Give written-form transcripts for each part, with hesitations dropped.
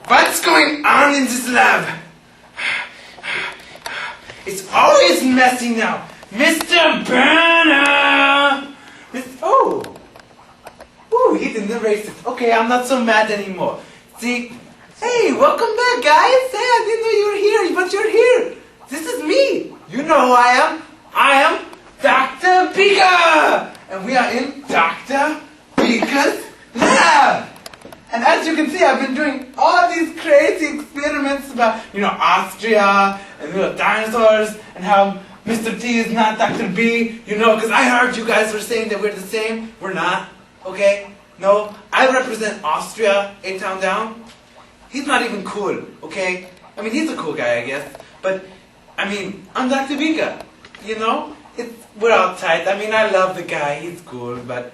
What's going on in this lab? It's always messy now. Mr. Burner! Oh, he didn't erase it. Okay, I'm not so mad anymore. See? Hey, welcome back, guys. Hey, I didn't know you were here, but you're here. This is me. You know who I am. I am Dr. Beaker. And we are in Dr. Beaker's lab. And as you can see, I've been doing all these crazy experiments about, Austria and dinosaurs and how Mr. T is not Dr. B, because I heard you guys were saying that we're the same. We're not, okay? No, I represent Austria, A-Town Down. He's not even cool, okay? I mean, he's a cool guy, I guess. But, I'm Dr. Beaker, we're all tight. I love the guy, he's cool, but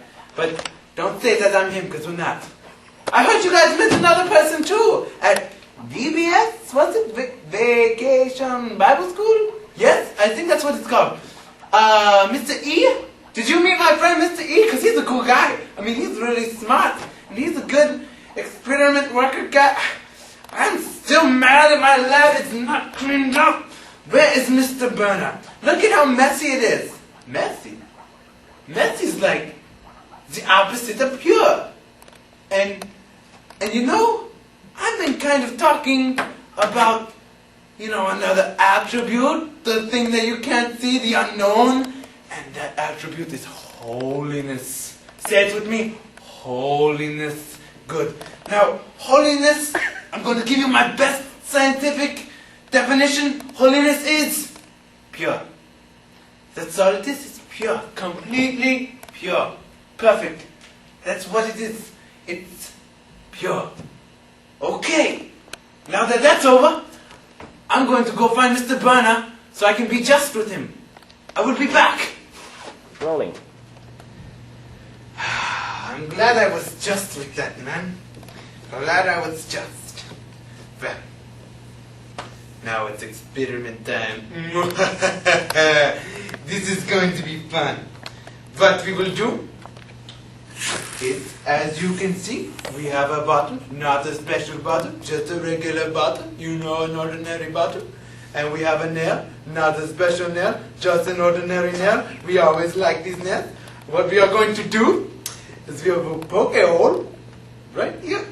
don't say that I'm him, because we're not. I heard you guys met another person too, at VBS, was it? Vacation Bible School? Yes, I think that's what it's called. Mr. E? Did you meet my friend Mr. E? Because he's a cool guy. He's really smart, and he's a good experiment worker guy. I'm still mad at my lab, it's not cleaned up. Where is Mr. Burner? Look at how messy it is. Messy? Messy's like the opposite of pure. And I've been kind of talking about, another attribute, the thing that you can't see, the unknown, and that attribute is holiness. Say it with me, holiness. Good. Now, holiness, I'm going to give you my best scientific definition. Holiness is pure. That's all it is. It's pure. Completely pure. Perfect. That's what it is. It's pure. Okay. Now that that's over, I'm going to go find Mr. Burner so I can be just with him. I will be back. Rolling. I'm glad I was just with that man. Glad I was just. Well, now it's experiment time. This is going to be fun. What we will do is, as you can see, we have a bottle, not a special bottle, just a regular bottle, an ordinary bottle. And we have a nail, not a special nail, just an ordinary nail. We always like these nails. What we are going to do is we will poke a hole right here.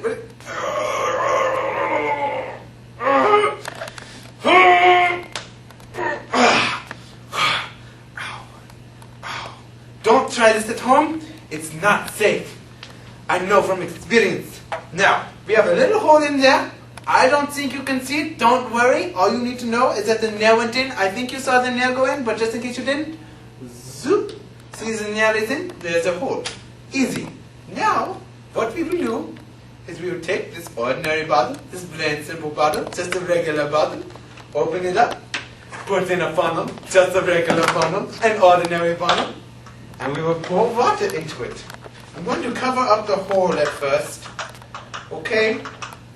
Don't try this at home. It's not safe. I know from experience. Now, we have a little hole in there. I don't think you can see it. Don't worry. All you need to know is that the nail went in. I think you saw the nail go in, but just in case you didn't, zoop. See the nail is in? There's a hole. Easy. Now, what we will do is we will take this ordinary bottle, this plain simple bottle, just a regular bottle, open it up, put in a funnel, just a regular funnel, an ordinary funnel, and we will pour water into it. I'm going to cover up the hole at first. Okay?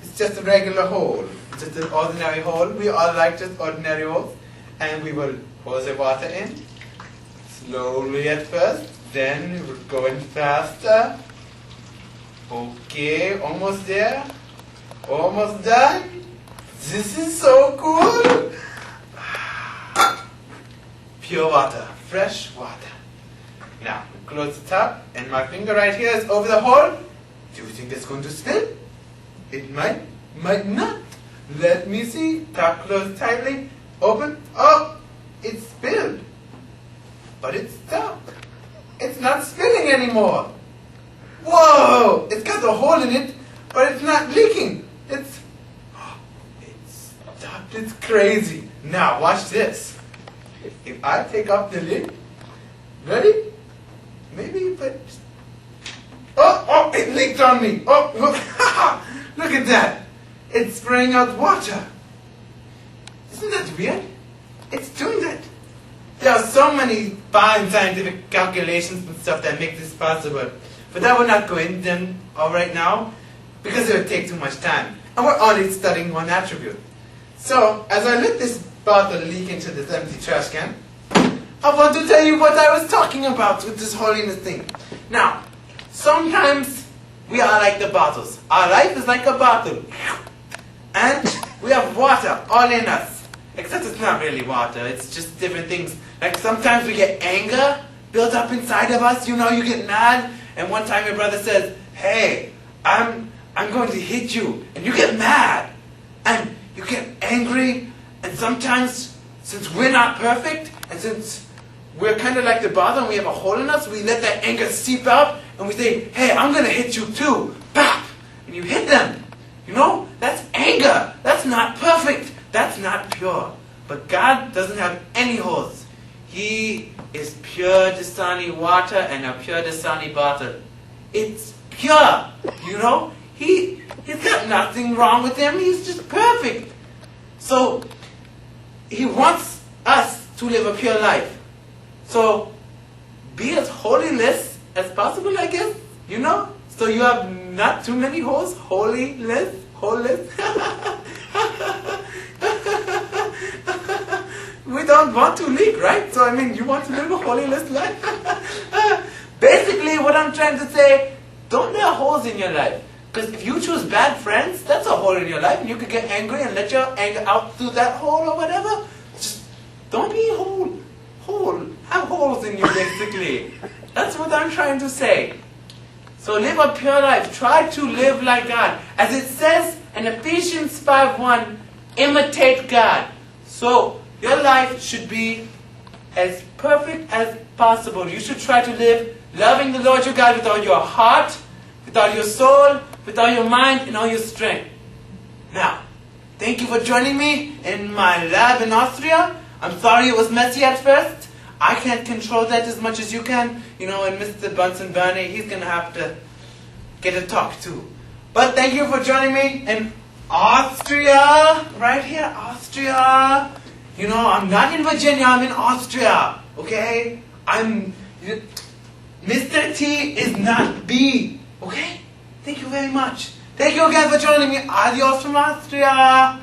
It's just a regular hole. It's just an ordinary hole. We all like just ordinary holes. And we will pour the water in. Slowly at first. Then we will go in faster. Okay, almost there. Almost done. This is so cool. Pure water. Fresh water. Now, close the top, and my finger right here is over the hole. Do you think it's going to spill? It might not. Let me see. Top closed tightly. Open. Oh, it spilled. But it's stuck. It's not spilling anymore. Whoa! It's got a hole in it, but it's not leaking. It's stopped. It's crazy. Now, watch this. If I take off the lid, ready? Maybe, but... Oh, it leaked on me. Oh, look. Look at that. It's spraying out water. Isn't that weird? It's doing that. There are so many fine scientific calculations and stuff that make this possible. But I will not go into them all right now, because it would take too much time. And we're only studying one attribute. So, as I let this bottle leak into this empty trash can, I want to tell you what I was talking about with this holiness thing. Now, sometimes we are like the bottles. Our life is like a bottle. And we have water all in us. Except it's not really water, it's just different things. Like sometimes we get anger built up inside of us, you get mad. And one time your brother says, hey, I'm going to hit you. And you get mad. And you get angry. And sometimes, since we're not perfect, and since we're kind of like the bottle and we have a hole in us, we let that anger seep out. And we say, hey, I'm going to hit you too. Bap! And you hit them. That's anger. That's not perfect. That's not pure. But God doesn't have any holes. He is pure Dasani water and a pure Dasani bottle. It's pure. He's got nothing wrong with him. He's just perfect. So, he wants us to live a pure life. So, be as holyless as possible, I guess. So you have not too many holes. Holyless. We don't want to leak, right? So, you want to live a holyless life? Basically, what I'm trying to say, don't let holes in your life. Because if you choose bad friends, that's a hole in your life. And you could get angry and let your anger out through that hole or whatever. Just don't be whole. Have holes in you, basically. That's what I'm trying to say. So live a pure life. Try to live like God. As it says in Ephesians 5:1, imitate God. So your life should be as perfect as possible. You should try to live loving the Lord your God with all your heart, with all your soul, with all your mind, and all your strength. Now, thank you for joining me in my lab in Austria. I'm sorry it was messy at first. I can't control that as much as you can. And Mr. Bunsen Burney, he's going to have to get a talk too. But thank you for joining me in Austria. Right here, Austria. I'm not in Virginia, I'm in Austria. Okay? Mr. T is not B. Okay? Thank you very much. Thank you again for joining me. Adios from Austria.